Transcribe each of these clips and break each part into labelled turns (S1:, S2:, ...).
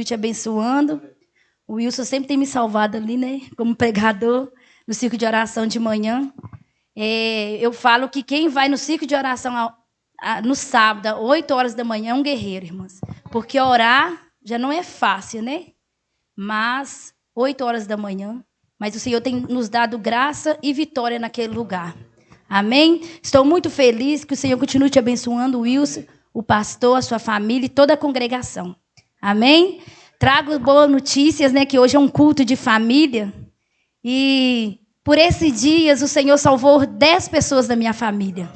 S1: te abençoando. O Wilson sempre tem me salvado ali, né? Como pregador, no círculo de oração de manhã. Eu falo que quem vai no círculo de oração no sábado, 8 horas da manhã, é um guerreiro, irmãs. Porque orar já não é fácil, né? Mas 8 horas da manhã. Mas o Senhor tem nos dado graça e vitória naquele lugar. Amém? Estou muito feliz que o Senhor continue te abençoando, Wilson, o pastor, a sua família e toda a congregação. Amém? Trago boas notícias, né? Que hoje é um culto de família. E por esses dias o Senhor salvou 10 pessoas da minha família.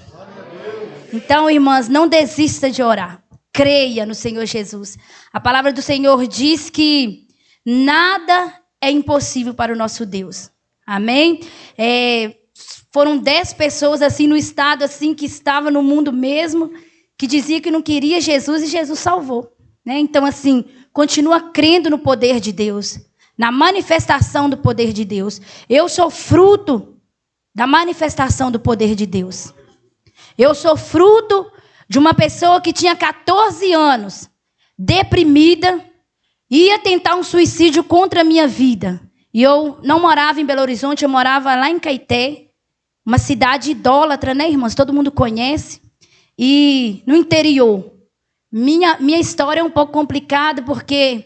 S1: Então, irmãs, não desista de orar. Creia no Senhor Jesus. A palavra do Senhor diz que nada é impossível para o nosso Deus. Amém? Foram 10 pessoas assim no estado assim que estava no mundo mesmo, que dizia que não queria Jesus e Jesus salvou, né? Então assim, continua crendo no poder de Deus, na manifestação do poder de Deus. Eu sou fruto da manifestação do poder de Deus. Eu sou fruto de uma pessoa que tinha 14 anos, deprimida, ia tentar um suicídio contra a minha vida. E eu não morava em Belo Horizonte, eu morava lá em Caeté, uma cidade idólatra, né, irmãs? Todo mundo conhece. E no interior. Minha história é um pouco complicada, porque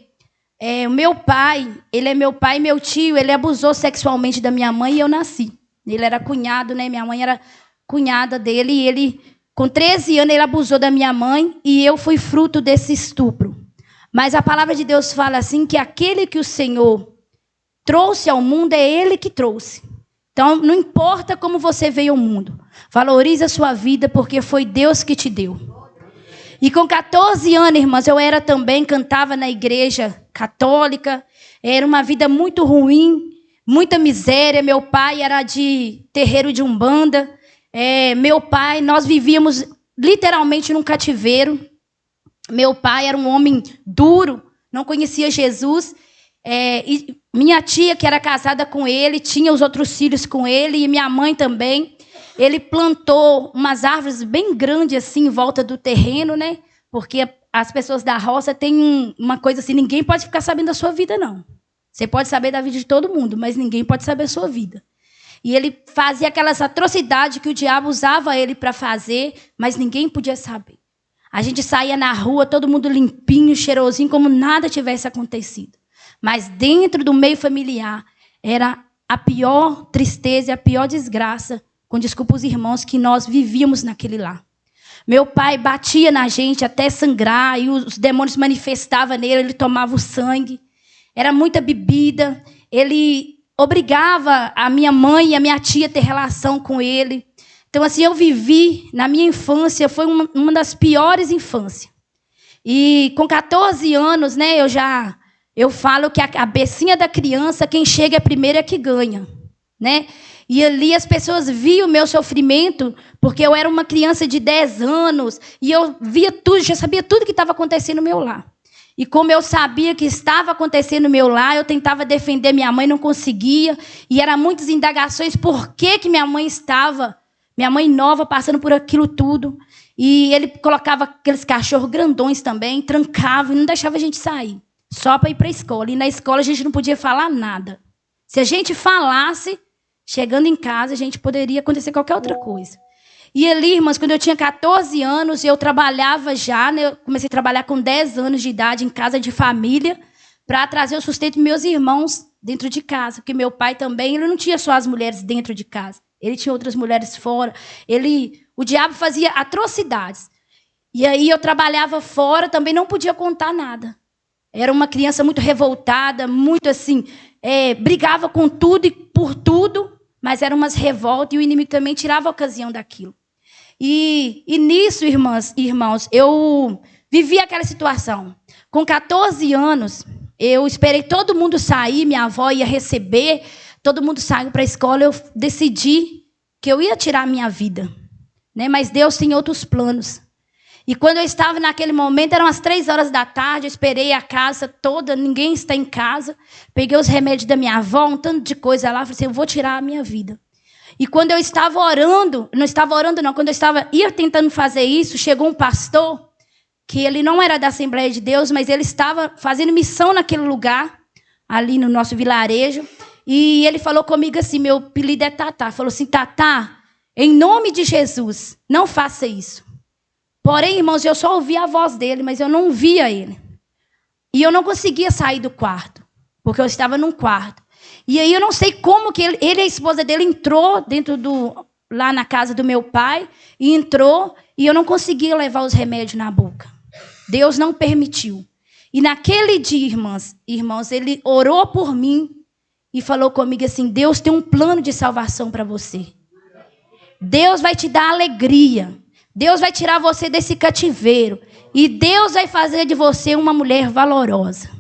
S1: o meu pai, ele é meu pai e meu tio, ele abusou sexualmente da minha mãe e eu nasci. Ele era cunhado, né? Minha mãe era cunhada dele e ele, com 13 anos, ele abusou da minha mãe e eu fui fruto desse estupro. Mas a palavra de Deus fala assim, que aquele que o Senhor trouxe ao mundo é Ele que trouxe. Então, não importa como você veio ao mundo. Valorize a sua vida, porque foi Deus que te deu. E com 14 anos, irmãs, eu era também, cantava na igreja católica. Era uma vida muito ruim, muita miséria. Meu pai era de terreiro de Umbanda. Meu pai, nós vivíamos literalmente num cativeiro. Meu pai era um homem duro, não conhecia Jesus. E minha tia, que era casada com ele, tinha os outros filhos com ele, e minha mãe também. Ele plantou umas árvores bem grandes assim em volta do terreno, né? Porque as pessoas da roça têm uma coisa assim, ninguém pode ficar sabendo da sua vida, não. Você pode saber da vida de todo mundo, mas ninguém pode saber a sua vida. E ele fazia aquelas atrocidades que o diabo usava ele para fazer, mas ninguém podia saber. A gente saía na rua, todo mundo limpinho, cheirosinho, como nada tivesse acontecido. Mas dentro do meio familiar, era a pior tristeza e a pior desgraça, com desculpa os irmãos, que nós vivíamos naquele lar. Meu pai batia na gente até sangrar, e os demônios manifestavam nele, ele tomava o sangue. Era muita bebida. Ele obrigava a minha mãe e a minha tia a ter relação com ele. Então, assim, eu vivi, na minha infância, foi uma das piores infâncias. E com 14 anos, né, eu falo que a cabecinha da criança, quem chega primeiro é que ganha, né? E ali as pessoas viam o meu sofrimento, porque eu era uma criança de 10 anos, e eu via tudo, já sabia tudo que estava acontecendo no meu lar. E como eu sabia que estava acontecendo no meu lar, eu tentava defender minha mãe, não conseguia, e eram muitas indagações por que minha mãe nova, passando por aquilo tudo. E ele colocava aqueles cachorros grandões também, trancava e não deixava a gente sair. Só para ir para a escola. E na escola a gente não podia falar nada. Se a gente falasse, chegando em casa, a gente poderia acontecer qualquer outra coisa. E ali, irmãs, quando eu tinha 14 anos, eu trabalhava já, né? Eu comecei a trabalhar com 10 anos de idade em casa de família, para trazer o sustento dos meus irmãos dentro de casa. Porque meu pai também, ele não tinha só as mulheres dentro de casa. Ele tinha outras mulheres fora. O diabo fazia atrocidades. E aí eu trabalhava fora, também não podia contar nada. Era uma criança muito revoltada, muito assim, brigava com tudo e por tudo, mas eram umas revoltas e o inimigo também tirava a ocasião daquilo. E nisso, irmãs e irmãos, eu vivi aquela situação. Com 14 anos, eu esperei todo mundo sair, minha avó ia receber, todo mundo saiu para a escola, eu decidi que eu ia tirar a minha vida, né? Mas Deus tem outros planos. E quando eu estava naquele momento, eram as 3 horas da tarde, eu esperei a casa toda, ninguém está em casa. Peguei os remédios da minha avó, um tanto de coisa lá, falei assim, eu vou tirar a minha vida. E quando eu estava orando, quando eu ia tentando fazer isso, chegou um pastor que ele não era da Assembleia de Deus, mas ele estava fazendo missão naquele lugar, ali no nosso vilarejo. E ele falou comigo assim, meu apelido é Tatá. Falou assim, Tatá, em nome de Jesus, não faça isso. Porém, irmãos, eu só ouvia a voz dele, mas eu não via ele. E eu não conseguia sair do quarto, porque eu estava num quarto. E aí eu não sei como que ele e a esposa dele entrou lá na casa do meu pai, e entrou, e eu não conseguia levar os remédios na boca. Deus não permitiu. E naquele dia, irmãos, ele orou por mim e falou comigo assim, Deus tem um plano de salvação para você. Deus vai te dar alegria. Deus vai tirar você desse cativeiro. E Deus vai fazer de você uma mulher valorosa.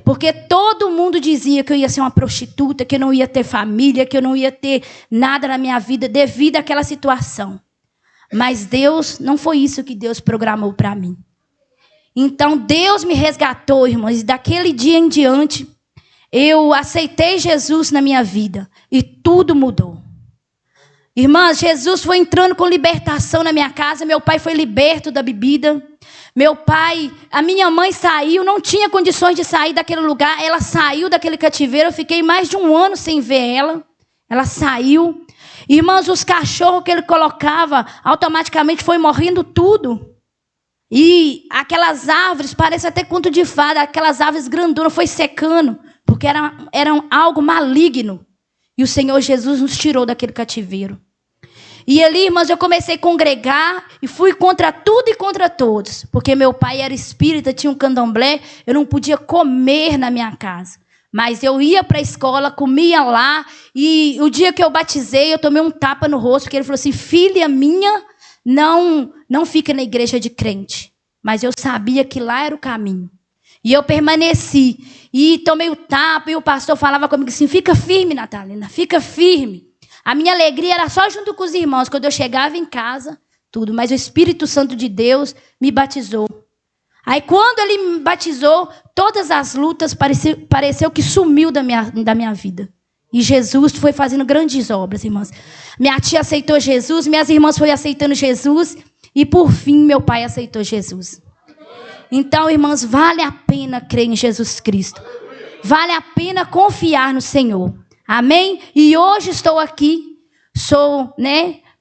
S1: Porque todo mundo dizia que eu ia ser uma prostituta, que eu não ia ter família, que eu não ia ter nada na minha vida devido àquela situação. Mas Deus, não foi isso que Deus programou para mim. Então Deus me resgatou, irmãos. E daquele dia em diante, eu aceitei Jesus na minha vida. E tudo mudou. Irmãs, Jesus foi entrando com libertação na minha casa. Meu pai foi liberto da bebida. A minha mãe saiu, não tinha condições de sair daquele lugar. Ela saiu daquele cativeiro. Eu fiquei mais de 1 ano sem ver ela. Ela saiu. Irmãs, os cachorros que ele colocava, automaticamente foi morrendo tudo. E aquelas árvores, parece até conto de fada, aquelas árvores grandonas foi secando, porque eram algo maligno. E o Senhor Jesus nos tirou daquele cativeiro. E ali, irmãos, eu comecei a congregar e fui contra tudo e contra todos. Porque meu pai era espírita, tinha um candomblé, eu não podia comer na minha casa. Mas eu ia para a escola, comia lá, e o dia que eu batizei, eu tomei um tapa no rosto, porque ele falou assim, filha minha, não fica na igreja de crente. Mas eu sabia que lá era o caminho. E eu permaneci. E tomei o tapa, e o pastor falava comigo assim, fica firme, Natalina, fica firme. A minha alegria era só junto com os irmãos, quando eu chegava em casa, tudo. Mas o Espírito Santo de Deus me batizou. Aí quando ele me batizou, todas as lutas pareceu que sumiu da minha vida. E Jesus foi fazendo grandes obras, irmãs. Minha tia aceitou Jesus, minhas irmãs foram aceitando Jesus. E por fim, meu pai aceitou Jesus. Então, irmãs, vale a pena crer em Jesus Cristo. Vale a pena confiar no Senhor. Amém? E hoje estou aqui,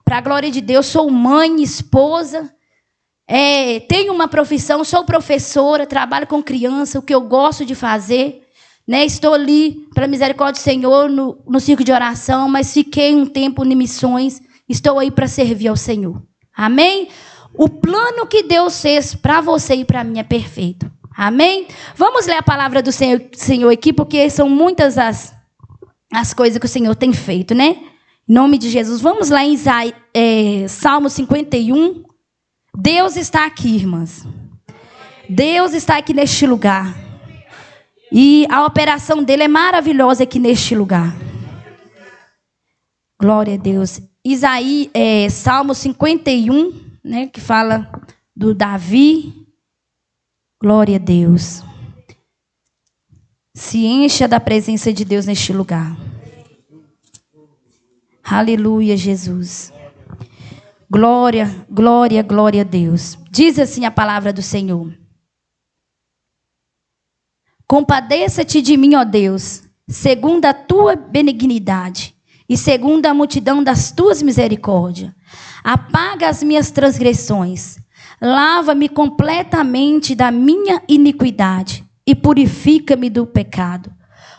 S1: para a glória de Deus, sou mãe, esposa, tenho uma profissão, sou professora, trabalho com criança, o que eu gosto de fazer. Estou ali, para a misericórdia do Senhor, no círculo de oração, mas fiquei um tempo em missões, estou aí para servir ao Senhor. Amém? O plano que Deus fez para você e para mim é perfeito. Amém? Vamos ler a palavra do Senhor aqui, porque são muitas as coisas que o Senhor tem feito, Em nome de Jesus. Vamos lá em Salmo 51. Deus está aqui, irmãs. Deus está aqui neste lugar. E a operação dele é maravilhosa aqui neste lugar. Glória a Deus. Salmo 51, que fala do Davi. Glória a Deus. Se encha da presença de Deus neste lugar. Aleluia, Jesus. Glória, glória, glória a Deus. Diz assim a palavra do Senhor. Compadeça-te de mim, ó Deus, segundo a tua benignidade e segundo a multidão das tuas misericórdias. Apaga as minhas transgressões. Lava-me completamente da minha iniquidade e purifica-me do pecado,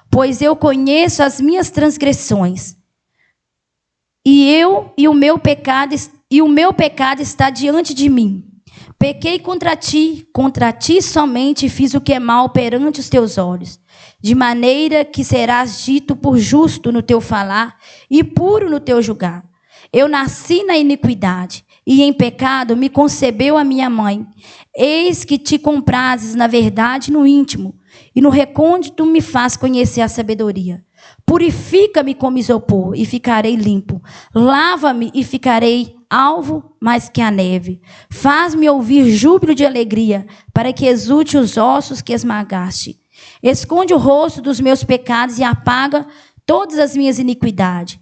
S1: pois eu conheço as minhas transgressões, e o meu pecado está diante de mim. Pequei contra ti somente fiz o que é mal perante os teus olhos, de maneira que serás dito por justo no teu falar e puro no teu julgar. Eu nasci na iniquidade, e em pecado me concebeu a minha mãe. Eis que te comprazes na verdade no íntimo, e no recôndito me faz conhecer a sabedoria. Purifica-me como isopor, e ficarei limpo. Lava-me, e ficarei alvo mais que a neve. Faz-me ouvir júbilo de alegria, para que exulte os ossos que esmagaste. Esconde o rosto dos meus pecados e apaga todas as minhas iniquidades.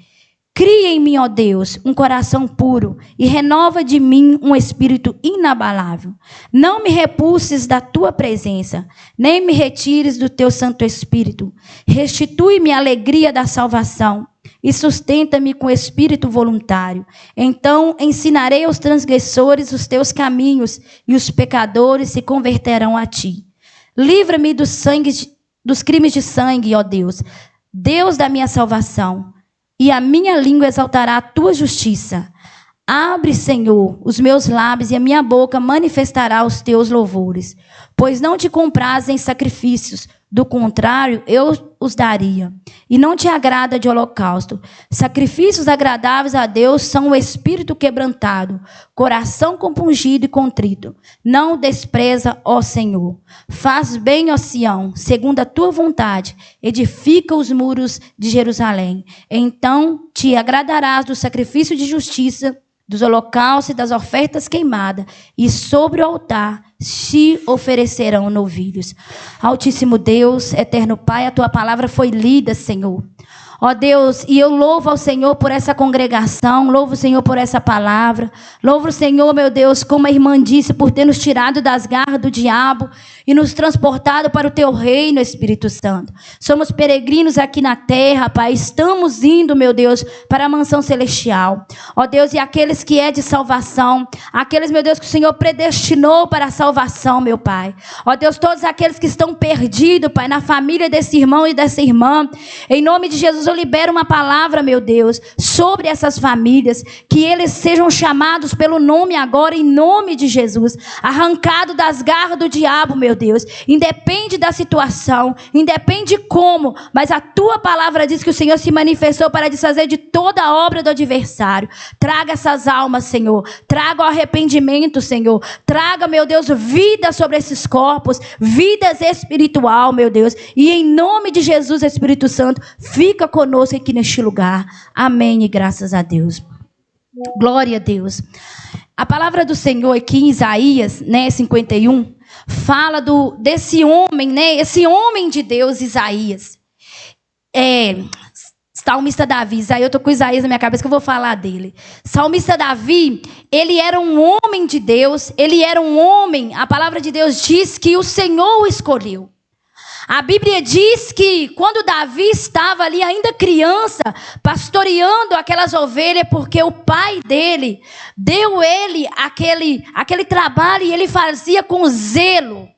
S1: Cria em mim, ó Deus, um coração puro e renova de mim um espírito inabalável. Não me repulses da tua presença, nem me retires do teu Santo Espírito. Restitui-me a alegria da salvação e sustenta-me com espírito voluntário. Então ensinarei aos transgressores os teus caminhos e os pecadores se converterão a ti. Livra-me dos crimes de sangue, ó Deus, Deus da minha salvação. E a minha língua exaltará a tua justiça. Abre, Senhor, os meus lábios e a minha boca manifestará os teus louvores. Pois não te comprazem sacrifícios, do contrário, eu os daria. E não te agrada de holocausto. Sacrifícios agradáveis a Deus são o espírito quebrantado, coração compungido e contrito. Não o despreza, ó Senhor. Faz bem, ó Sião, segundo a tua vontade. Edifica os muros de Jerusalém. Então te agradarás do sacrifício de justiça, dos holocaustos e das ofertas queimadas, e sobre o altar se oferecerão novilhos. Altíssimo Deus, eterno Pai, a tua palavra foi lida, Senhor. Ó Deus, e eu louvo ao Senhor por essa congregação, louvo o Senhor por essa palavra, louvo o Senhor, meu Deus, como a irmã disse, por ter nos tirado das garras do diabo e nos transportado para o teu reino, Espírito Santo. Somos peregrinos aqui na terra, Pai, estamos indo, meu Deus, para a mansão celestial. Ó Deus, e aqueles que é de salvação, aqueles, meu Deus, que o Senhor predestinou para a salvação, meu Pai. Ó Deus, todos aqueles que estão perdidos, Pai, na família desse irmão e dessa irmã, em nome de Jesus, eu libero uma palavra, meu Deus, sobre essas famílias, que eles sejam chamados pelo nome agora, em nome de Jesus, arrancado das garras do diabo, meu Deus, independe da situação, independe como, mas a tua palavra diz que o Senhor se manifestou para desfazer de toda a obra do adversário. Traga essas almas, Senhor, traga o arrependimento, Senhor, traga, meu Deus, vida sobre esses corpos, vidas espiritual, meu Deus, e em nome de Jesus, Espírito Santo, fica conosco aqui neste lugar. Amém e graças a Deus. Glória a Deus. A palavra do Senhor aqui em Isaías, 51, fala desse homem, esse homem de Deus, Isaías. Salmista Davi, eu estou com Isaías na minha cabeça que eu vou falar dele. Salmista Davi, ele era um homem de Deus, ele era um homem, a palavra de Deus diz que o Senhor o escolheu. A Bíblia diz que quando Davi estava ali ainda criança, pastoreando aquelas ovelhas, porque o pai dele deu ele aquele trabalho e ele fazia com zelo.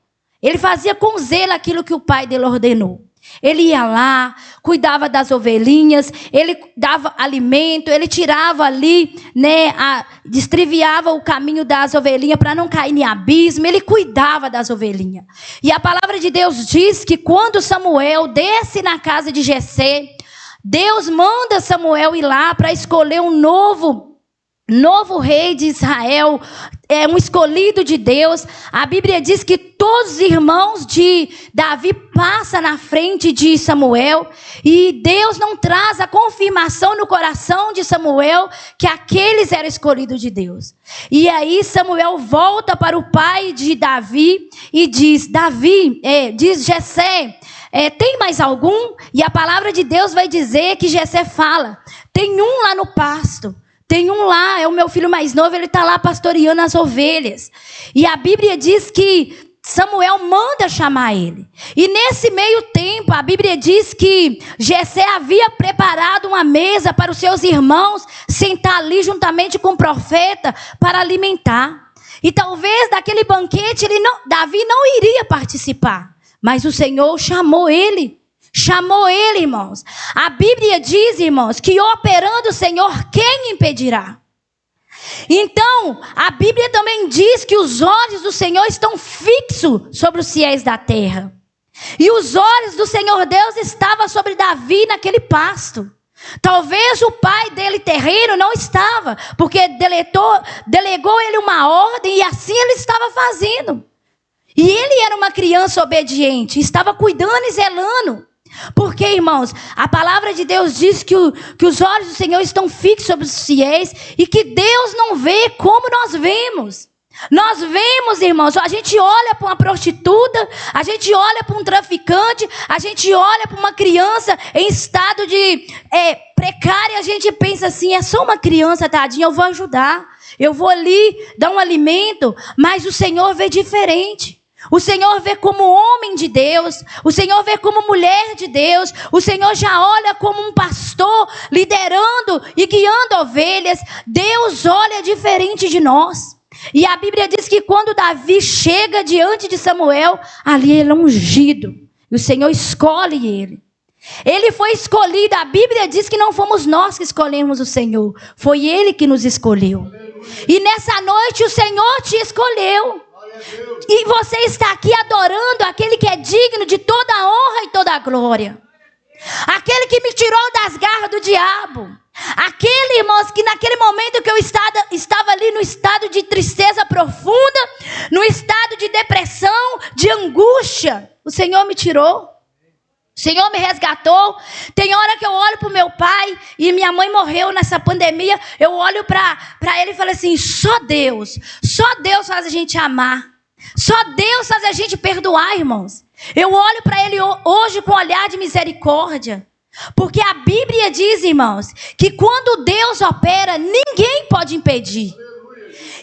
S1: Ele fazia com zelo aquilo que o pai dele ordenou. Ele ia lá, cuidava das ovelhinhas, ele dava alimento, ele tirava ali, destriviava o caminho das ovelhinhas para não cair em abismo, ele cuidava das ovelhinhas. E a palavra de Deus diz que quando Samuel desce na casa de Jessé, Deus manda Samuel ir lá para escolher um novo rei de Israel, um escolhido de Deus. A Bíblia diz que todos os irmãos de Davi passam na frente de Samuel e Deus não traz a confirmação no coração de Samuel que aqueles eram escolhidos de Deus. E aí Samuel volta para o pai de Davi e diz, diz Jessé, tem mais algum? E a palavra de Deus vai dizer que Jessé fala, tem um lá no pasto. Tem um lá, é o meu filho mais novo, ele está lá pastoreando as ovelhas. E a Bíblia diz que Samuel manda chamar ele. E nesse meio tempo, a Bíblia diz que Jessé havia preparado uma mesa para os seus irmãos sentar ali juntamente com o profeta para alimentar. E talvez daquele banquete Davi não iria participar. Mas o Senhor chamou ele. Chamou ele, irmãos. A Bíblia diz, irmãos, que operando o Senhor, quem impedirá? Então, a Bíblia também diz que os olhos do Senhor estão fixos sobre os fiéis da terra. E os olhos do Senhor Deus estavam sobre Davi naquele pasto. Talvez o pai dele terreno não estava, porque delegou ele uma ordem e assim ele estava fazendo. E ele era uma criança obediente, estava cuidando e zelando. Porque, irmãos, a palavra de Deus diz que os olhos do Senhor estão fixos sobre os fiéis e que Deus não vê como nós vemos. Nós vemos, irmãos, a gente olha para uma prostituta, a gente olha para um traficante, a gente olha para uma criança em estado de precária, a gente pensa assim, é só uma criança, tadinha, eu vou ajudar, eu vou ali dar um alimento, mas o Senhor vê diferente. O Senhor vê como homem de Deus, o Senhor vê como mulher de Deus, o Senhor já olha como um pastor liderando e guiando ovelhas. Deus olha diferente de nós. E a Bíblia diz que quando Davi chega diante de Samuel, ali ele é ungido. E o Senhor escolhe ele. Ele foi escolhido. A Bíblia diz que não fomos nós que escolhemos o Senhor. Foi Ele que nos escolheu. E nessa noite o Senhor te escolheu. E você está aqui adorando aquele que é digno de toda a honra e toda a glória. Aquele que me tirou das garras do diabo. Aquele, irmãos, que naquele momento que eu estava ali no estado de tristeza profunda, no estado de depressão, de angústia, o Senhor me tirou. O Senhor me resgatou. Tem hora que eu olho para o meu pai, e minha mãe morreu nessa pandemia, eu olho para ele e falo assim, só Deus faz a gente amar. Só Deus faz a gente perdoar, irmãos. Eu olho para ele hoje com um olhar de misericórdia. Porque a Bíblia diz, irmãos, que quando Deus opera, ninguém pode impedir.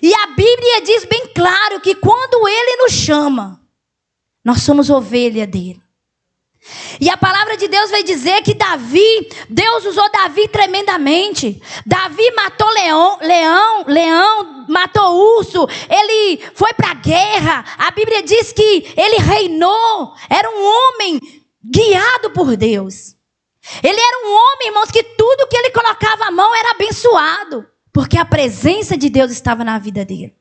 S1: E a Bíblia diz bem claro que quando Ele nos chama, nós somos ovelha dele. E a palavra de Deus vai dizer que Deus usou Davi tremendamente. Davi matou leão, matou urso, ele foi para a guerra. A Bíblia diz que ele reinou, era um homem guiado por Deus. Ele era um homem, irmãos, que tudo que ele colocava a mão era abençoado, porque a presença de Deus estava na vida dele.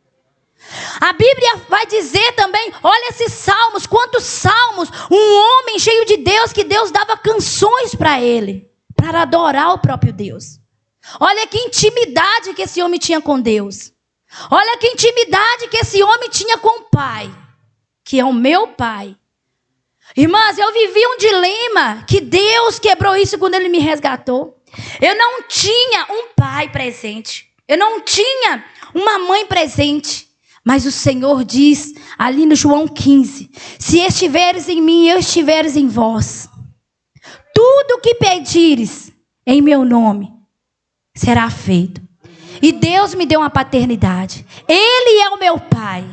S1: A Bíblia vai dizer também, olha esses salmos, quantos salmos, um homem cheio de Deus, que Deus dava canções para ele, para adorar o próprio Deus. Olha que intimidade que esse homem tinha com Deus. Olha que intimidade que esse homem tinha com o Pai, que é o meu Pai. Irmãs, eu vivi um dilema, que Deus quebrou isso quando Ele me resgatou. Eu não tinha um pai presente, eu não tinha uma mãe presente. Mas o Senhor diz ali no João 15, se estiveres em mim e eu estiveres em vós, tudo o que pedires em meu nome será feito. E Deus me deu uma paternidade. Ele é o meu Pai.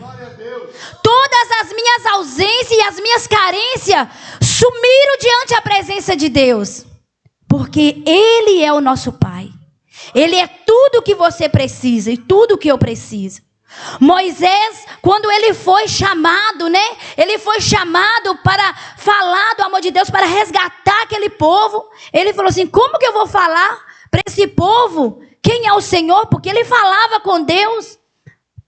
S1: Todas as minhas ausências e as minhas carências sumiram diante da presença de Deus. Porque Ele é o nosso Pai. Ele é tudo o que você precisa e tudo o que eu preciso. Moisés, quando ele foi chamado, ele foi chamado para falar do amor de Deus, para resgatar aquele povo. Ele falou assim, como que eu vou falar para esse povo quem é o Senhor? Porque ele falava com Deus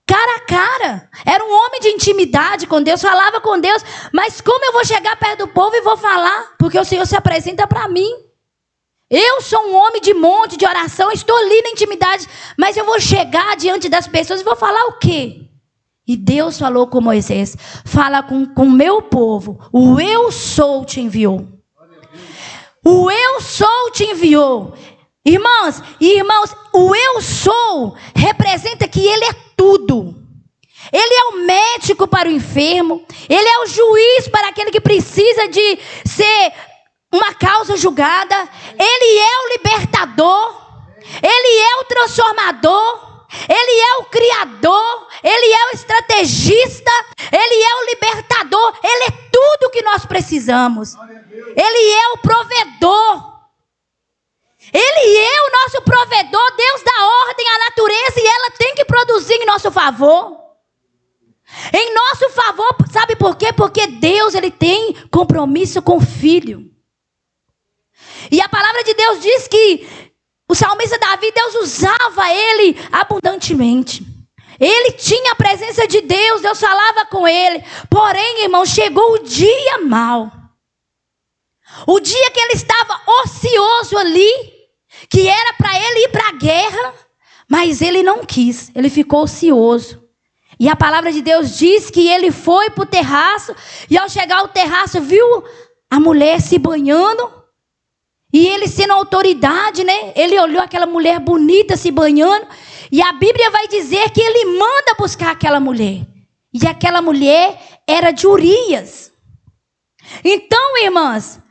S1: cara a cara. Era um homem de intimidade com Deus, falava com Deus. Mas como eu vou chegar perto do povo e vou falar? Porque o Senhor se apresenta para mim. Eu sou um homem de monte, de oração, estou ali na intimidade, mas eu vou chegar diante das pessoas e vou falar o quê? E Deus falou com Moisés, fala com o meu povo, o eu sou te enviou. O eu sou te enviou. Irmãos e irmãos, o eu sou representa que Ele é tudo. Ele é o médico para o enfermo, Ele é o juiz para aquele que precisa de ser uma causa julgada. Ele é o libertador, Ele é o transformador, Ele é o criador, Ele é o estrategista, Ele é o libertador, Ele é tudo o que nós precisamos. Ele é o provedor, Ele é o nosso provedor. Deus dá ordem à natureza e ela tem que produzir em nosso favor. Em nosso favor, sabe por quê? Porque Deus, Ele tem compromisso com o Filho. E a palavra de Deus diz que o salmista Davi, Deus usava ele abundantemente. Ele tinha a presença de Deus, Deus falava com ele. Porém, irmão, chegou o dia mau. O dia que ele estava ocioso ali, que era para ele ir para a guerra, mas ele não quis, ele ficou ocioso. E a palavra de Deus diz que ele foi para o terraço, e ao chegar ao terraço, viu a mulher se banhando. E ele sendo autoridade, ele olhou aquela mulher bonita se banhando. E a Bíblia vai dizer que ele manda buscar aquela mulher. E aquela mulher era de Urias. Então, irmãs,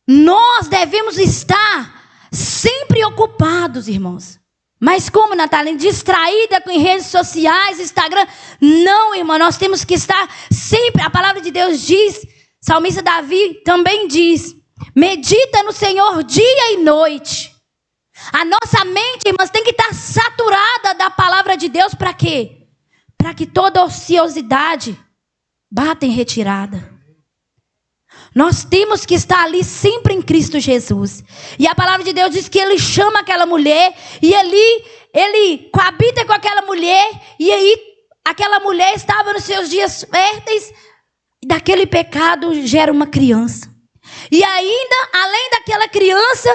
S1: nós devemos estar sempre ocupados, irmãos. Mas como, Natália? Distraída com redes sociais, Instagram? Não, irmã, nós temos que estar sempre. A palavra de Deus diz, salmista Davi também diz, medita no Senhor dia e noite. A nossa mente, irmãs, tem que estar saturada da palavra de Deus. Para quê? Para que toda ociosidade bata em retirada. Nós temos que estar ali sempre em Cristo Jesus. E a palavra de Deus diz que ele chama aquela mulher. E ele coabita com aquela mulher. E aí aquela mulher estava nos seus dias férteis. E daquele pecado gera uma criança. E ainda, além daquela criança,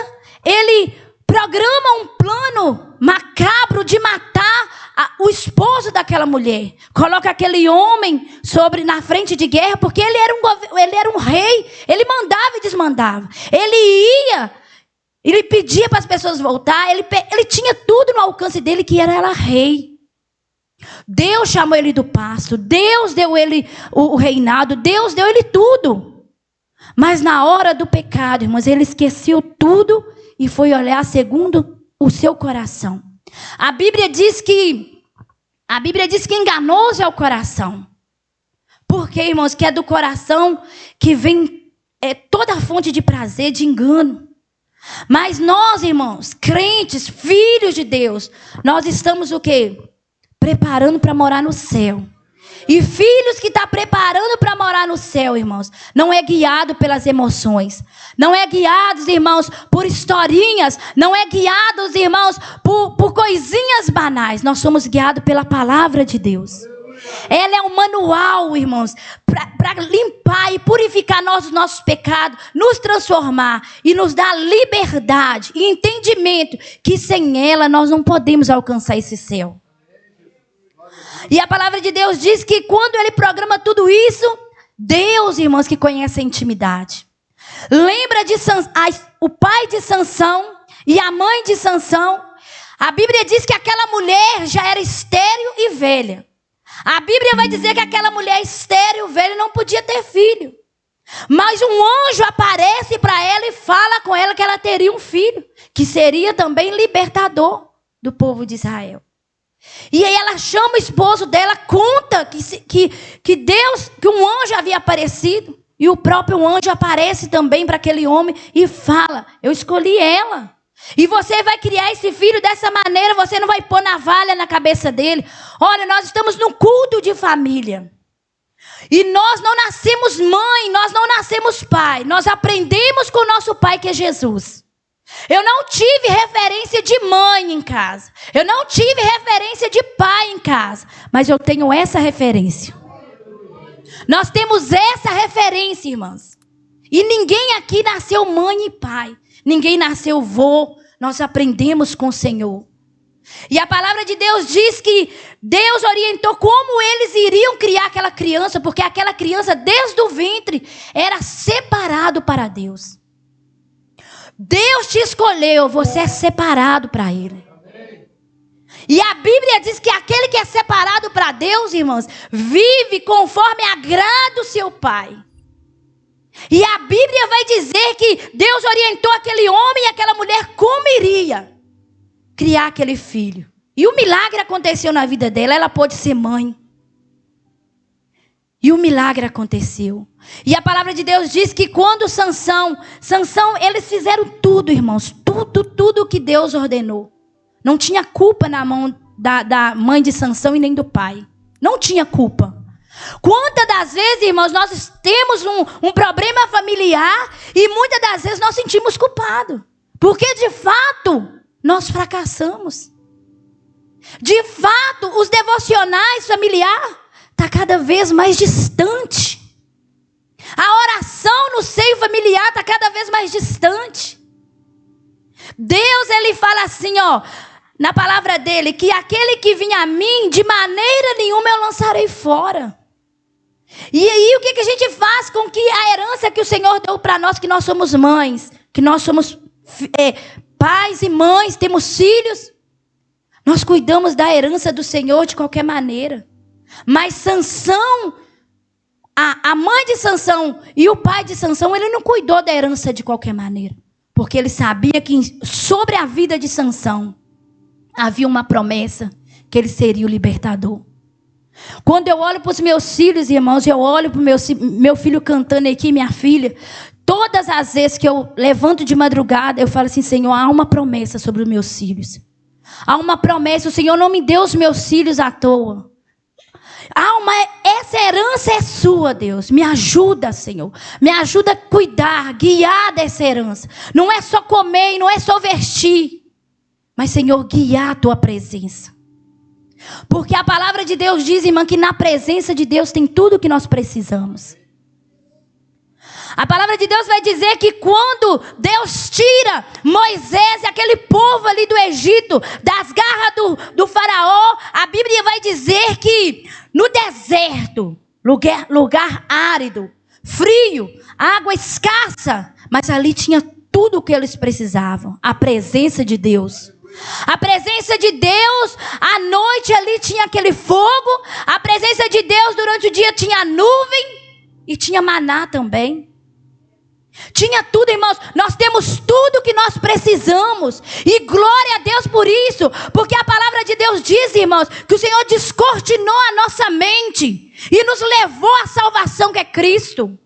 S1: ele programa um plano macabro de matar o esposo daquela mulher. Coloca aquele homem na frente de guerra, porque ele era um rei. Ele mandava e desmandava. Ele pedia para as pessoas voltar. Ele tinha tudo no alcance dele, que era rei. Deus chamou ele do pasto. Deus deu ele o reinado. Deus deu ele tudo. Mas na hora do pecado, irmãos, ele esqueceu tudo e foi olhar segundo o seu coração. A Bíblia diz que enganoso é o coração. Porque, irmãos, que é do coração que vem toda a fonte de prazer, de engano. Mas nós, irmãos, crentes, filhos de Deus, nós estamos o quê? Preparando para morar no céu. E filhos que estão preparando para morar no céu, irmãos, não é guiado pelas emoções. Não é guiados, irmãos, por historinhas. Não é guiados, irmãos, por coisinhas banais. Nós somos guiados pela palavra de Deus. Ela é um manual, irmãos, para limpar e purificar os nossos pecados, nos transformar e nos dar liberdade e entendimento que sem ela nós não podemos alcançar esse céu. E a palavra de Deus diz que quando ele programa tudo isso, Deus, irmãos, que conhece a intimidade. Lembra de o pai de Sansão e a mãe de Sansão. A Bíblia diz que aquela mulher já era estéril e velha. A Bíblia vai dizer que aquela mulher estéril, velha, não podia ter filho. Mas um anjo aparece para ela e fala com ela que ela teria um filho, que seria também libertador do povo de Israel. E aí ela chama o esposo dela, conta que um anjo havia aparecido. E o próprio anjo aparece também para aquele homem e fala, eu escolhi ela. E você vai criar esse filho dessa maneira, você não vai pôr navalha na cabeça dele. Olha, nós estamos num culto de família. E nós não nascemos mãe, nós não nascemos pai. Nós aprendemos com o nosso pai, que é Jesus. Eu não tive referência de mãe em casa. Eu não tive referência de pai em casa. Mas eu tenho essa referência. Nós temos essa referência, irmãs. E ninguém aqui nasceu mãe e pai. Ninguém nasceu vô. Nós aprendemos com o Senhor. E a palavra de Deus diz que Deus orientou como eles iriam criar aquela criança. Porque aquela criança, desde o ventre, era separado para Deus. Deus te escolheu, você é separado para Ele. E a Bíblia diz que aquele que é separado para Deus, irmãos, vive conforme agrada o seu Pai. E a Bíblia vai dizer que Deus orientou aquele homem e aquela mulher como iria criar aquele filho. E o milagre aconteceu na vida dela, ela pôde ser mãe. E o milagre aconteceu. E a palavra de Deus diz que quando Sansão, eles fizeram tudo, irmãos. Tudo o que Deus ordenou. Não tinha culpa na mão da mãe de Sansão e nem do pai. Não tinha culpa. Quantas das vezes, irmãos, nós temos um problema familiar e muitas das vezes nós sentimos culpado. Porque de fato, nós fracassamos. De fato, os devocionais familiares está cada vez mais distante. A oração no seio familiar está cada vez mais distante. Deus, ele fala assim, na palavra dele, que aquele que vinha a mim, de maneira nenhuma eu lançarei fora. E aí, o que a gente faz com que a herança que o Senhor deu para nós, que nós somos mães, que nós somos pais e mães, temos filhos, Nós cuidamos da herança do Senhor de qualquer maneira. Mas Sansão, a mãe de Sansão e o pai de Sansão, ele não cuidou da herança de qualquer maneira. Porque ele sabia que sobre a vida de Sansão havia uma promessa, que ele seria o libertador. Quando eu olho para os meus filhos, irmãos, eu olho para o meu filho cantando aqui, minha filha, todas as vezes que eu levanto de madrugada, eu falo assim: Senhor, há uma promessa sobre os meus filhos. Há uma promessa, o Senhor não me deu os meus filhos à toa. Essa herança é sua, Deus. Me ajuda, Senhor. Me ajuda a cuidar, guiar dessa herança. Não é só comer e não é só vestir. Mas, Senhor, guiar a tua presença. Porque a palavra de Deus diz, irmã, que na presença de Deus tem tudo o que nós precisamos. A palavra de Deus vai dizer que quando Deus tira Moisés e aquele povo ali do Egito, das garras do faraó, a Bíblia vai dizer que no deserto, lugar árido, frio, água escassa, mas ali tinha tudo o que eles precisavam, a presença de Deus. A presença de Deus, à noite ali tinha aquele fogo, a presença de Deus durante o dia tinha nuvem e tinha maná também. Tinha tudo, irmãos. Nós temos tudo que nós precisamos. E glória a Deus por isso. Porque a palavra de Deus diz, irmãos, que o Senhor descortinou a nossa mente e nos levou à salvação que é Cristo.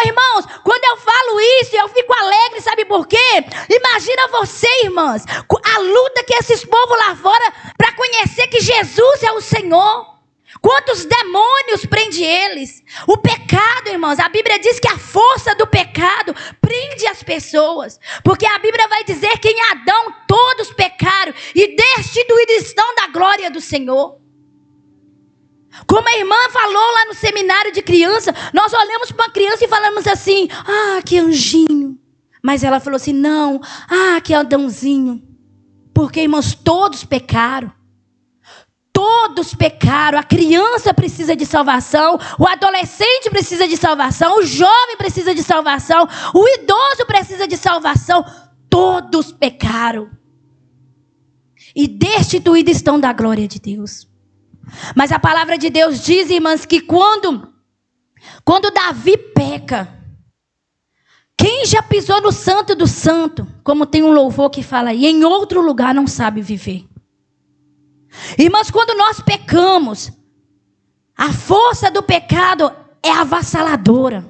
S1: Irmãos, quando eu falo isso, eu fico alegre, sabe por quê? Imagina você, irmãs, a luta que esses povos lá fora para conhecer que Jesus é o Senhor. Quantos demônios prende eles? O pecado, irmãos, a Bíblia diz que a força do pecado prende as pessoas. Porque a Bíblia vai dizer que em Adão todos pecaram e destituídos estão da glória do Senhor. Como a irmã falou lá no seminário de criança, nós olhamos para uma criança e falamos assim: ah, que anjinho. Mas ela falou assim: não, ah, que Adãozinho. Porque, irmãos, todos pecaram. Todos pecaram. A criança precisa de salvação, o adolescente precisa de salvação, o jovem precisa de salvação, o idoso precisa de salvação. Todos pecaram e destituídos estão da glória de Deus. Mas a palavra de Deus diz, irmãs, que quando Davi peca, quem já pisou no santo do santo, como tem um louvor que fala aí, em outro lugar não sabe viver. Irmãos, quando nós pecamos, a força do pecado é avassaladora.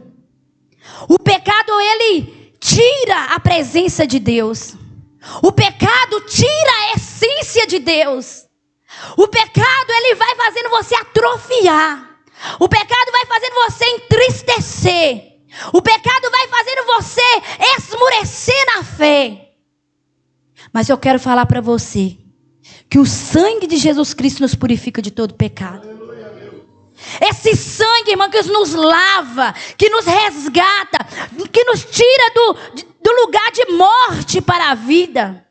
S1: O pecado, ele tira a presença de Deus. O pecado tira a essência de Deus. O pecado, ele vai fazendo você atrofiar. O pecado vai fazendo você entristecer. O pecado vai fazendo você esmurecer na fé. Mas eu quero falar para você que o sangue de Jesus Cristo nos purifica de todo pecado. Esse sangue, irmão, que nos lava, que nos resgata, que nos tira do lugar de morte para a vida.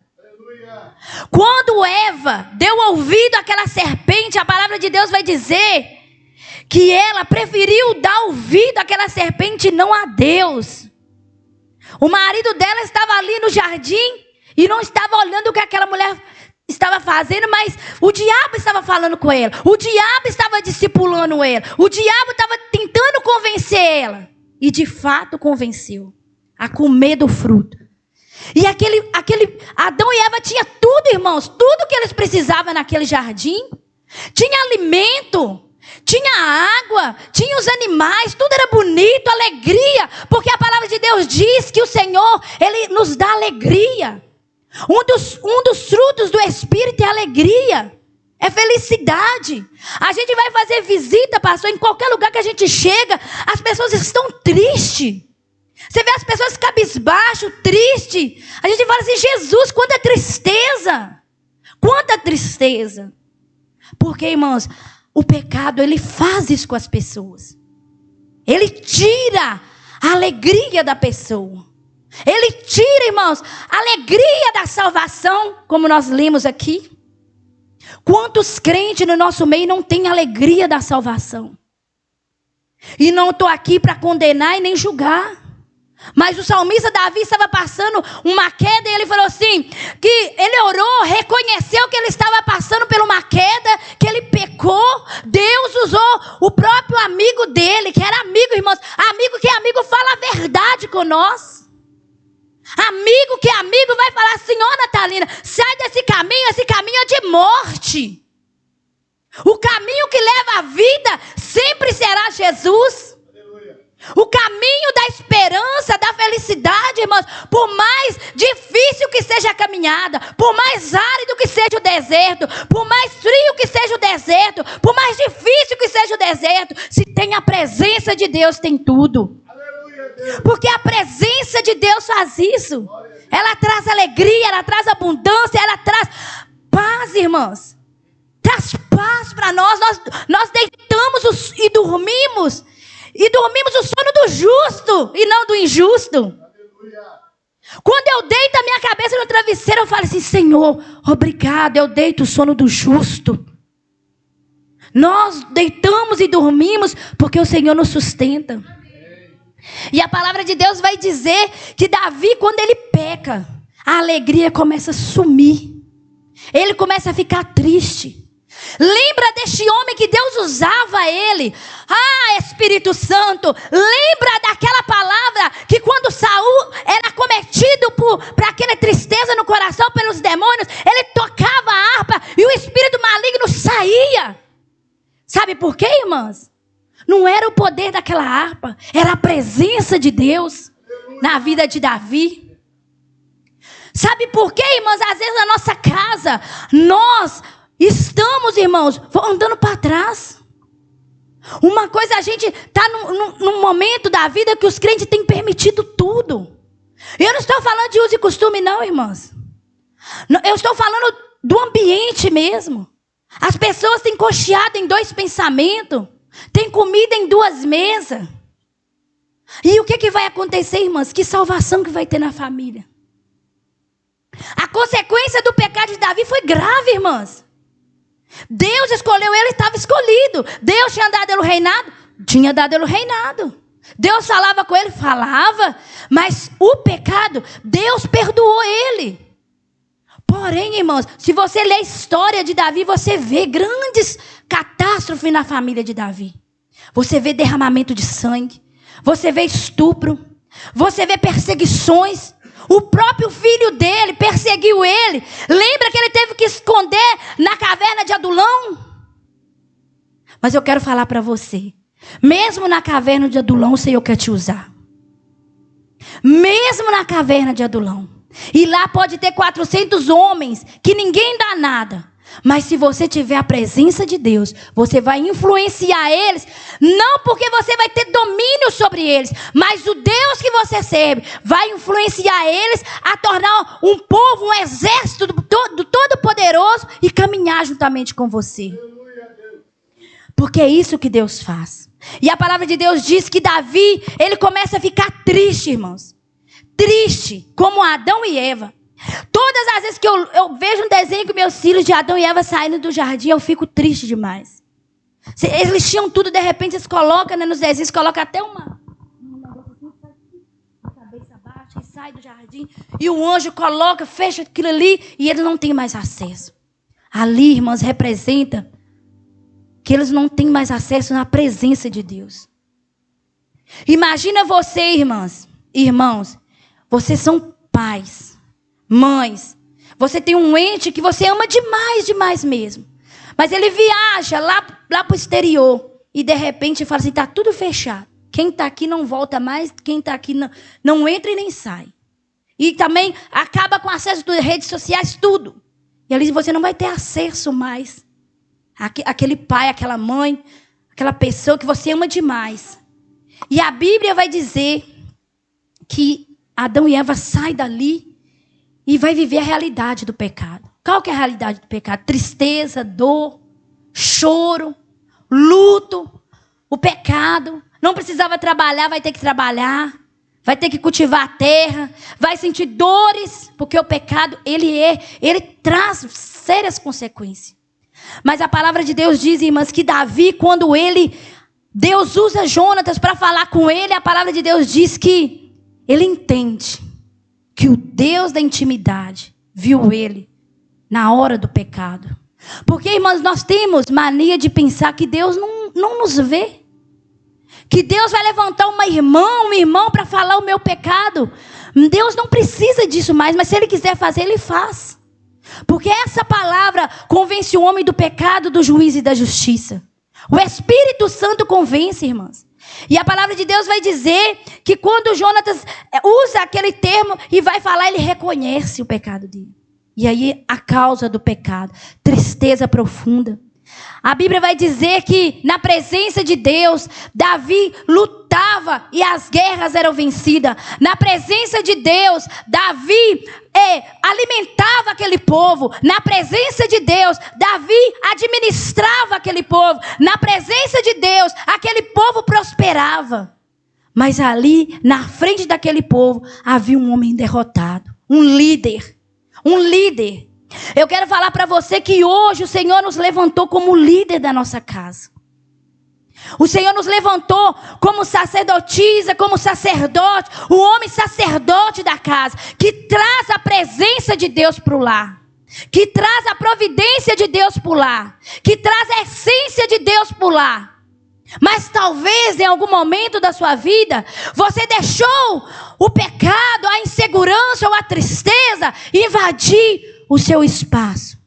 S1: Quando Eva deu ouvido àquela serpente, a palavra de Deus vai dizer que ela preferiu dar ouvido àquela serpente e não a Deus. O marido dela estava ali no jardim e não estava olhando o que aquela mulher estava fazendo, mas o diabo estava falando com ela. O diabo estava discipulando ela. O diabo estava tentando convencer ela. E de fato convenceu a comer do fruto. E aquele Adão e Eva tinha tudo, irmãos. Tudo que eles precisavam naquele jardim. Tinha alimento, tinha água, tinha os animais. Tudo era bonito, alegria. Porque a palavra de Deus diz que o Senhor, Ele nos dá alegria. Um dos frutos do Espírito é alegria. É felicidade. A gente vai fazer visita, pastor, em qualquer lugar que a gente chega, as pessoas estão tristes. Você vê as pessoas cabisbaixo, triste. A gente fala assim: Jesus, quanta tristeza. Quanta tristeza. Porque, irmãos, o pecado, ele faz isso com as pessoas. Ele tira a alegria da pessoa. Ele tira, irmãos, a alegria da salvação, como nós lemos aqui. Quantos crentes no nosso meio não têm alegria da salvação? E não estou aqui para condenar e nem julgar. Mas o salmista Davi estava passando uma queda e ele falou assim, que ele orou, reconheceu que ele estava passando por uma queda, que ele pecou. Deus usou o próprio amigo dele, que era amigo, irmãos. Amigo que é amigo fala a verdade com nós. Amigo que é amigo vai falar assim, ó Natalina, sai desse caminho, esse caminho é de morte. O caminho que leva à vida sempre será Jesus. O caminho da esperança, da felicidade, irmãos, por mais difícil que seja a caminhada, por mais árido que seja o deserto, por mais frio que seja o deserto, por mais difícil que seja o deserto, se tem a presença de Deus, tem tudo. Porque a presença de Deus faz isso. Ela traz alegria, ela traz abundância, ela traz paz, irmãos. Traz paz para nós. Nós deitamos e dormimos. E dormimos o sono do justo e não do injusto. Aleluia. Quando eu deito a minha cabeça no travesseiro, eu falo assim, Senhor, obrigado, eu deito o sono do justo. Nós deitamos e dormimos porque o Senhor nos sustenta. E a palavra de Deus vai dizer que Davi, quando ele peca, a alegria começa a sumir. Ele começa a ficar triste. Lembra deste homem que Deus usava ele. Ah, Espírito Santo, lembra daquela palavra que quando Saul era cometido por aquela tristeza no coração pelos demônios, ele tocava a harpa e o espírito maligno saía. Sabe por quê, irmãs? Não era o poder daquela harpa, era a presença de Deus na vida de Davi. Sabe por quê, irmãs? Às vezes na nossa casa, nós estamos, irmãos, andando para trás. Uma coisa, a gente está num momento da vida que os crentes têm permitido tudo. Eu não estou falando de uso e costume não, irmãs. Eu estou falando do ambiente mesmo. As pessoas têm cocheado em 2 pensamentos. Tem comida em 2 mesas. E o que vai acontecer, irmãs? Que salvação que vai ter na família? A consequência do pecado de Davi foi grave, irmãs. Deus escolheu ele, estava escolhido. Deus tinha dado ele o reinado? Tinha dado ele o reinado. Deus falava com ele? Falava. Mas o pecado, Deus perdoou ele. Porém, irmãos, se você ler a história de Davi, você vê grandes catástrofes na família de Davi. Você vê derramamento de sangue. Você vê estupro. Você vê perseguições. O próprio filho dele perseguiu ele. Lembra que ele teve que esconder na caverna de Adulão? Mas eu quero falar para você. Mesmo na caverna de Adulão, o Senhor quer te usar. Mesmo na caverna de Adulão. E lá pode ter 400 homens que ninguém dá nada. Mas se você tiver a presença de Deus, você vai influenciar eles, não porque você vai ter domínio sobre eles, mas o Deus que você serve vai influenciar eles a tornar um povo, um exército do Todo-Poderoso e caminhar juntamente com você. Porque é isso que Deus faz. E a palavra de Deus diz que Davi, ele começa a ficar triste, irmãos. Triste, como Adão e Eva. Todas as vezes que eu vejo um desenho com meus filhos de Adão e Eva saindo do jardim, eu fico triste demais. Eles tinham tudo, de repente eles colocam, né, nos desenhos, colocam até uma cabeça baixa e sai do jardim. E o anjo coloca, fecha aquilo ali e eles não têm mais acesso. Ali, irmãs, representa que eles não têm mais acesso na presença de Deus. Imagina você, irmãos, vocês são pais. Mães, você tem um ente que você ama demais, demais mesmo. Mas ele viaja lá para o exterior. E de repente fala assim, está tudo fechado. Quem está aqui não volta mais. Quem está aqui não entra e nem sai. E também acaba com acesso às redes sociais, tudo. E ali você não vai ter acesso mais. Aquele pai, aquela mãe, aquela pessoa que você ama demais. E a Bíblia vai dizer que Adão e Eva saem dali e vai viver a realidade do pecado. Qual que é a realidade do pecado? Tristeza, dor, choro, luto, o pecado. Não precisava trabalhar, vai ter que trabalhar. Vai ter que cultivar a terra. Vai sentir dores, porque o pecado, ele traz sérias consequências. Mas a palavra de Deus diz, irmãs, que Davi, quando Deus usa Jonatas para falar com ele, a palavra de Deus diz que ele entende que o Deus da intimidade viu ele na hora do pecado. Porque, irmãos, nós temos mania de pensar que Deus não nos vê. Que Deus vai levantar uma irmã, um irmão para falar o meu pecado. Deus não precisa disso mais, mas se Ele quiser fazer, Ele faz. Porque essa palavra convence o homem do pecado, do juízo e da justiça. O Espírito Santo convence, irmãs. E a palavra de Deus vai dizer que quando Jonatas usa aquele termo e vai falar, ele reconhece o pecado dele. E aí a causa do pecado, tristeza profunda. A Bíblia vai dizer que na presença de Deus, Davi lutava e as guerras eram vencidas. Na presença de Deus, Davi alimentava aquele povo. Na presença de Deus, Davi administrava aquele povo. Na presença de Deus, aquele povo prosperava. Mas ali, na frente daquele povo, havia um homem derrotado. Um líder. Eu quero falar para você que hoje o Senhor nos levantou como líder da nossa casa. O Senhor nos levantou como sacerdotisa, como sacerdote, o homem sacerdote da casa, que traz a presença de Deus para o lar, que traz a providência de Deus para o lar, que traz a essência de Deus para o lar. Mas talvez em algum momento da sua vida, você deixou o pecado, a insegurança ou a tristeza invadir o seu espaço,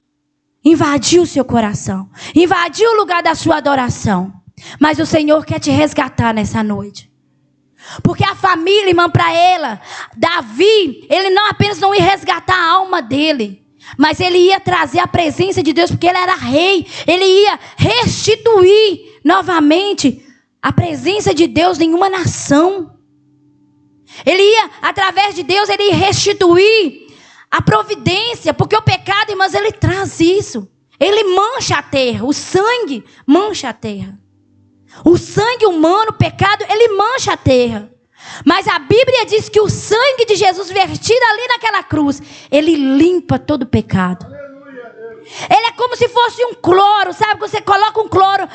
S1: invadir o seu coração, invadir o lugar da sua adoração. Mas o Senhor quer te resgatar nessa noite. Porque a família, irmã, para ela, Davi, ele não apenas não ia resgatar a alma dele, mas ele ia trazer a presença de Deus, porque ele era rei. Ele ia restituir novamente a presença de Deus em uma nação. Ele ia, através de Deus, ele ia restituir a providência, porque o pecado, irmãs, ele traz isso. Ele mancha a terra, o sangue mancha a terra. O sangue humano, o pecado, ele mancha a terra. Mas a Bíblia diz que o sangue de Jesus vertido ali naquela cruz, ele limpa todo o pecado. Ele é como se fosse um cloro, sabe? Você coloca um cloro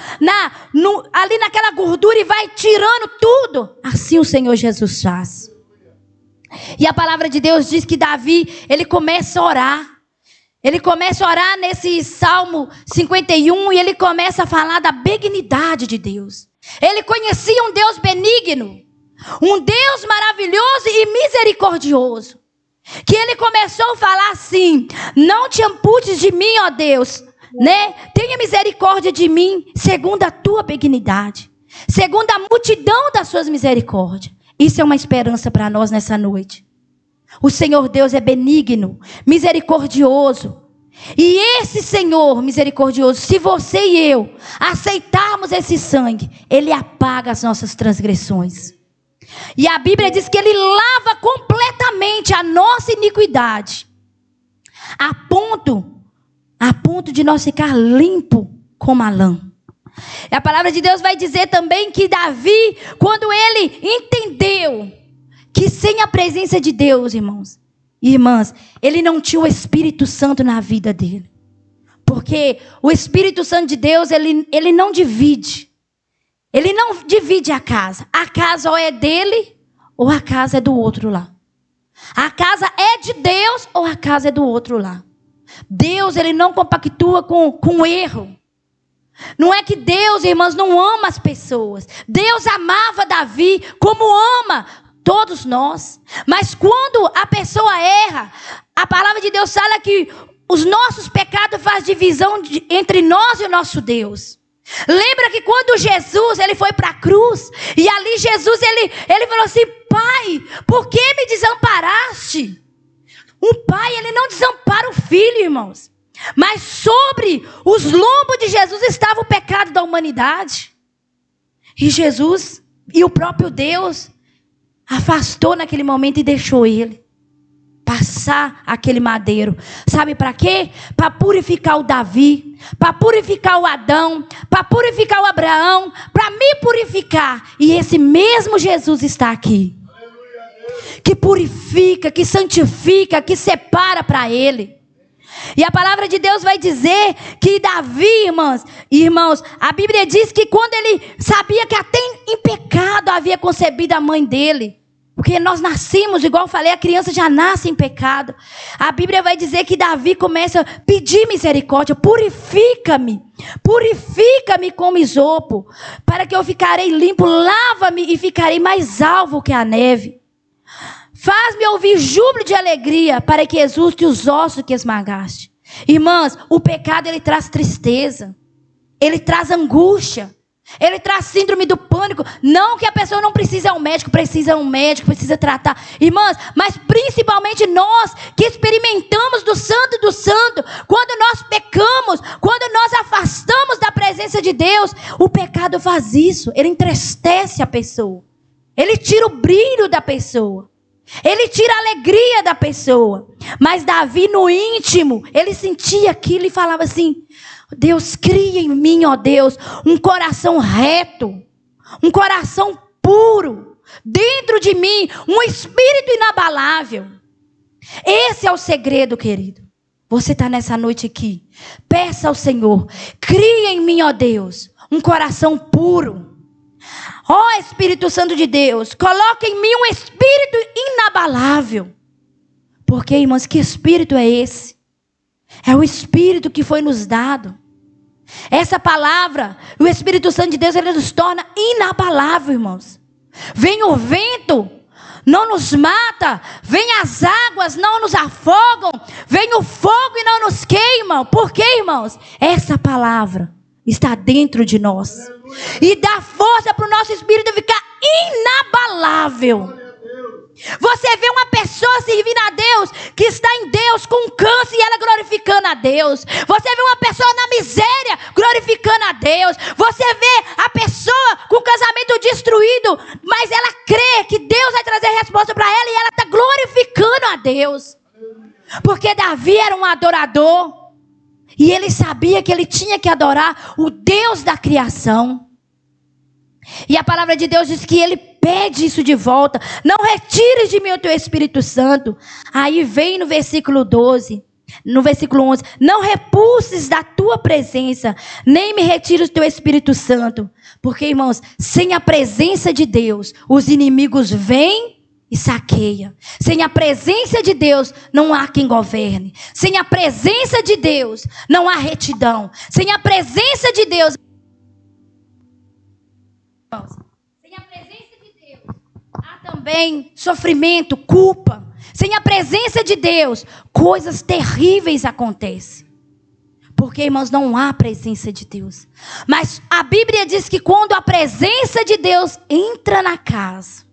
S1: ali naquela gordura e vai tirando tudo. Assim o Senhor Jesus faz. E a palavra de Deus diz que Davi, ele começa a orar. Ele começa a orar nesse Salmo 51 e ele começa a falar da benignidade de Deus. Ele conhecia um Deus benigno, um Deus maravilhoso e misericordioso. Que ele começou a falar assim: não te amputes de mim, ó Deus, né? Tenha misericórdia de mim, segundo a tua benignidade, segundo a multidão das suas misericórdias. Isso é uma esperança para nós nessa noite. O Senhor Deus é benigno, misericordioso. E esse Senhor misericordioso, se você e eu aceitarmos esse sangue, Ele apaga as nossas transgressões. E a Bíblia diz que Ele lava completamente a nossa iniquidade, a ponto de nós ficar limpo como a lã. E a palavra de Deus vai dizer também que Davi, quando ele entendeu que sem a presença de Deus, irmãos e irmãs, ele não tinha o Espírito Santo na vida dele. Porque o Espírito Santo de Deus, ele não divide. Ele não divide a casa. A casa ou é dele, ou a casa é do outro lá. A casa é de Deus, ou a casa é do outro lá. Deus, ele não compactua com erro. Não é que Deus, irmãs, não ama as pessoas. Deus amava Davi como ama todos nós. Mas quando a pessoa erra, a palavra de Deus fala que os nossos pecados fazem divisão entre nós e o nosso Deus. Lembra que quando Jesus ele foi para a cruz, e ali Jesus ele falou assim: Pai, por que me desamparaste? Um pai, ele não desampara o filho, irmãos. Mas sobre os lombos de Jesus estava o pecado da humanidade. E Jesus, e o próprio Deus, afastou naquele momento e deixou ele passar aquele madeiro. Sabe para quê? Para purificar o Davi, para purificar o Adão, para purificar o Abraão, para me purificar. E esse mesmo Jesus está aqui. Que purifica, que santifica, que separa para ele. E a palavra de Deus vai dizer que Davi, irmãos, a Bíblia diz que quando ele sabia que até em pecado havia concebido a mãe dele, Porque nós nascemos, igual eu falei, a criança já nasce em pecado. A Bíblia vai dizer que Davi começa a pedir misericórdia. Purifica-me com isopo, para que eu ficarei limpo. Lava-me e ficarei mais alvo que a neve. Faz-me ouvir júbilo de alegria, para que exulte os ossos que esmagaste. Irmãs, o pecado ele traz tristeza. Ele traz angústia. Ele traz síndrome do pânico. Não que a pessoa não precise ao médico, precisa tratar. Irmãs, mas principalmente nós que experimentamos do santo, quando nós pecamos, quando nós afastamos da presença de Deus, o pecado faz isso. Ele entristece a pessoa. Ele tira o brilho da pessoa. Ele tira a alegria da pessoa. Mas Davi no íntimo, ele sentia aquilo e falava assim: Deus, cria em mim, ó Deus, um coração reto, um coração puro, dentro de mim, um espírito inabalável. Esse é o segredo, querido. Você está nessa noite aqui, peça ao Senhor, cria em mim, ó Deus, um coração puro. Ó Espírito Santo de Deus, coloca em mim um espírito inabalável. Porque, irmãos, que espírito é esse? É o espírito que foi nos dado. Essa palavra, o Espírito Santo de Deus, ele nos torna inabalável, irmãos. Vem o vento, não nos mata. Vem as águas, não nos afogam. Vem o fogo e não nos queimam. Por quê, irmãos? Essa palavra está dentro de nós. E dá força para o nosso espírito ficar inabalável. Você vê uma pessoa servindo a Deus, que está em Deus com câncer e ela glorificando a Deus. Você vê uma pessoa na miséria glorificando a Deus. Você vê a pessoa com o casamento destruído, mas ela crê que Deus vai trazer resposta para ela e ela está glorificando a Deus. Porque Davi era um adorador e ele sabia que ele tinha que adorar o Deus da criação. E a palavra de Deus diz que ele pede isso de volta. Não retires de mim o teu Espírito Santo. Aí vem no versículo 12, no versículo 11. Não repulses da tua presença, nem me retires o teu Espírito Santo. Porque, irmãos, sem a presença de Deus, os inimigos vêm e saqueiam. Sem a presença de Deus, não há quem governe. Sem a presença de Deus, não há retidão. Sem a presença de Deus, sem a presença de Deus, há também sofrimento, culpa. Sem a presença de Deus, coisas terríveis acontecem. Porque, irmãos, não há presença de Deus. Mas a Bíblia diz que quando a presença de Deus entra na casa,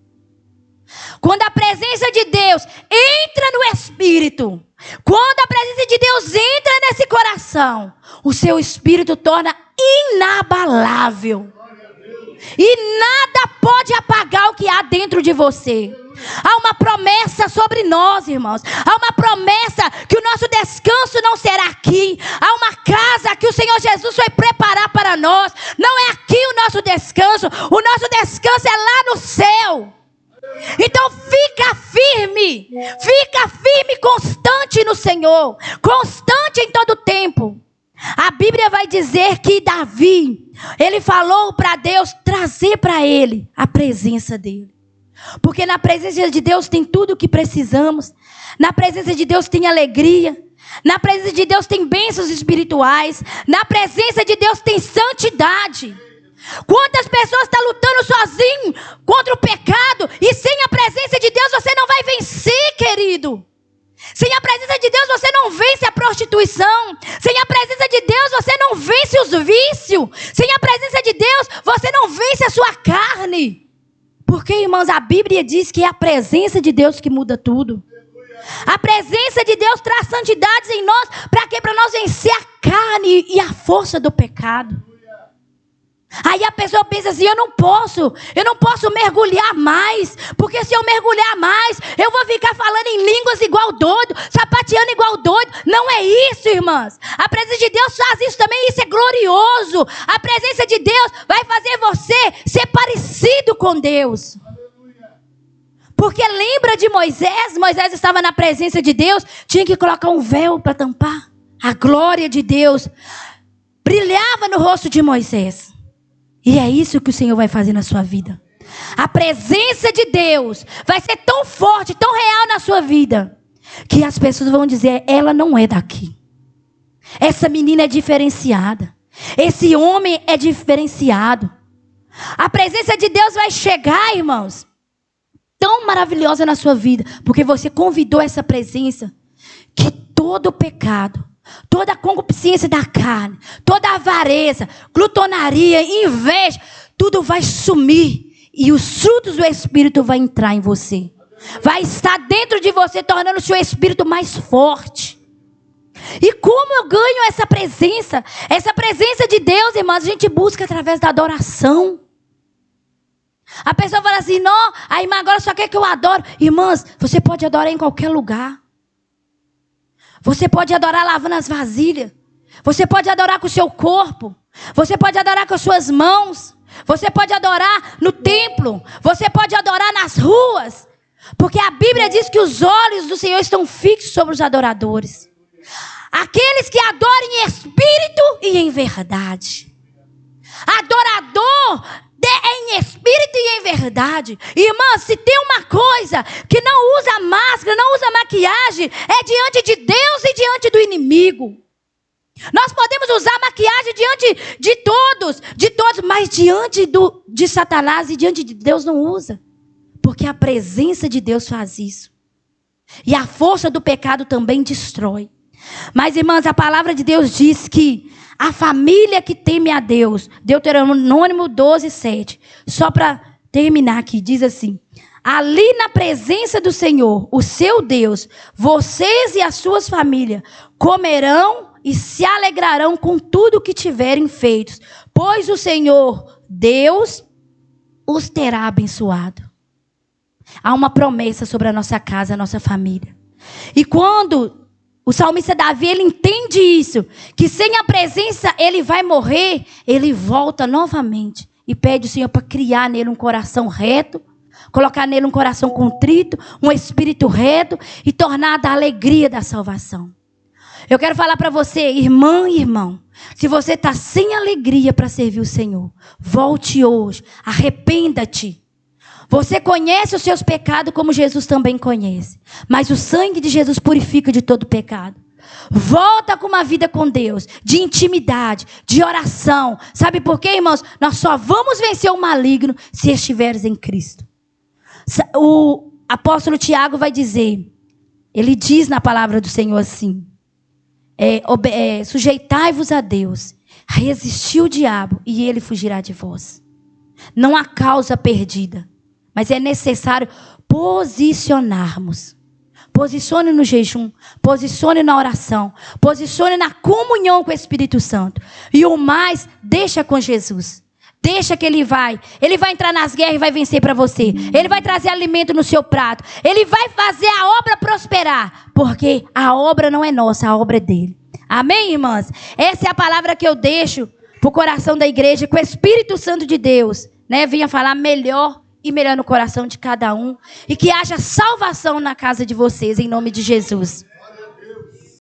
S1: quando a presença de Deus entra no espírito, quando a presença de Deus entra nesse coração, o seu espírito torna inabalável. E nada pode apagar o que há dentro de você. Há uma promessa sobre nós, irmãos. Há uma promessa que o nosso descanso não será aqui. Há uma casa que o Senhor Jesus vai preparar para nós. Não é aqui o nosso descanso. O nosso descanso é lá no céu. Então fica firme, constante no Senhor, constante em todo tempo. A Bíblia vai dizer que Davi, ele falou para Deus trazer para ele a presença dele. Porque na presença de Deus tem tudo o que precisamos. Na presença de Deus tem alegria. Na presença de Deus tem bênçãos espirituais. Na presença de Deus tem santidade. Quantas pessoas estão lutando sozinho contra o pecado e sem a presença de Deus você não vai vencer, querido. Sem a presença de Deus você não vence a prostituição. Sem a presença de Deus você não vence os vícios. Sem a presença de Deus você não vence a sua carne. Porque, irmãos, a Bíblia diz que é a presença de Deus que muda tudo. A presença de Deus traz santidades em nós. Para quê? Para nós vencer a carne e a força do pecado. Aí a pessoa pensa assim, eu não posso mergulhar mais, porque se eu mergulhar mais, eu vou ficar falando em línguas igual doido, sapateando igual doido. Não é isso, irmãs. A presença de Deus faz isso também, isso é glorioso. A presença de Deus vai fazer você ser parecido com Deus. Porque lembra de Moisés? Moisés estava na presença de Deus, tinha que colocar um véu para tampar. A glória de Deus brilhava no rosto de Moisés. E é isso que o Senhor vai fazer na sua vida. A presença de Deus vai ser tão forte, tão real na sua vida, que as pessoas vão dizer, ela não é daqui. Essa menina é diferenciada. Esse homem é diferenciado. A presença de Deus vai chegar, irmãos, tão maravilhosa na sua vida, porque você convidou essa presença, que todo pecado, toda a concupiscência da carne, toda a avareza, glutonaria, inveja, tudo vai sumir. E os frutos do Espírito vão entrar em você. Vai estar dentro de você, tornando o seu espírito mais forte. E como eu ganho essa presença? Essa presença de Deus, irmãos, a gente busca através da adoração. A pessoa fala assim, não, a irmã agora só quer que eu adore. Irmãs, você pode adorar em qualquer lugar. Você pode adorar lavando as vasilhas. Você pode adorar com o seu corpo. Você pode adorar com as suas mãos. Você pode adorar no templo. Você pode adorar nas ruas. Porque a Bíblia diz que os olhos do Senhor estão fixos sobre os adoradores. Aqueles que adoram em espírito e em verdade. Adorador é em espírito e em verdade. Irmã, se tem uma coisa que não usa máscara, não usa maquiagem, é diante de Deus e diante do inimigo. Nós podemos usar maquiagem diante de todos, mas diante de Satanás e diante de Deus não usa. Porque a presença de Deus faz isso. E a força do pecado também destrói. Mas, irmãs, a palavra de Deus diz que a família que teme a Deus, Deuteronômio 12:7, só para terminar aqui, diz assim: ali na presença do Senhor, o seu Deus, vocês e as suas famílias comerão e se alegrarão com tudo o que tiverem feito, pois o Senhor, Deus, os terá abençoado. Há uma promessa sobre a nossa casa, a nossa família. E quando o salmista Davi, ele entende isso, que sem a presença ele vai morrer, ele volta novamente e pede ao Senhor para criar nele um coração reto, colocar nele um coração contrito, um espírito reto e tornar da alegria da salvação. Eu quero falar para você, irmã e irmão, se você está sem alegria para servir o Senhor, volte hoje, arrependa-te. Você conhece os seus pecados como Jesus também conhece. Mas o sangue de Jesus purifica de todo pecado. Volta com uma vida com Deus, de intimidade, de oração. Sabe por quê, irmãos? Nós só vamos vencer o maligno se estiveres em Cristo. O apóstolo Tiago vai dizer, ele diz na palavra do Senhor assim, sujeitai-vos a Deus, resistiu o diabo e ele fugirá de vós. Não há causa perdida. Mas é necessário posicionarmos. Posicione no jejum, posicione na oração, posicione na comunhão com o Espírito Santo. E o mais, deixa com Jesus. Deixa que Ele vai entrar nas guerras e vai vencer para você. Ele vai trazer alimento no seu prato. Ele vai fazer a obra prosperar. Porque a obra não é nossa, a obra é dele. Amém, irmãs? Essa é a palavra que eu deixo para o coração da igreja, que o Espírito Santo de Deus, venha falar melhor e melhor no coração de cada um. E que haja salvação na casa de vocês, em nome de Jesus.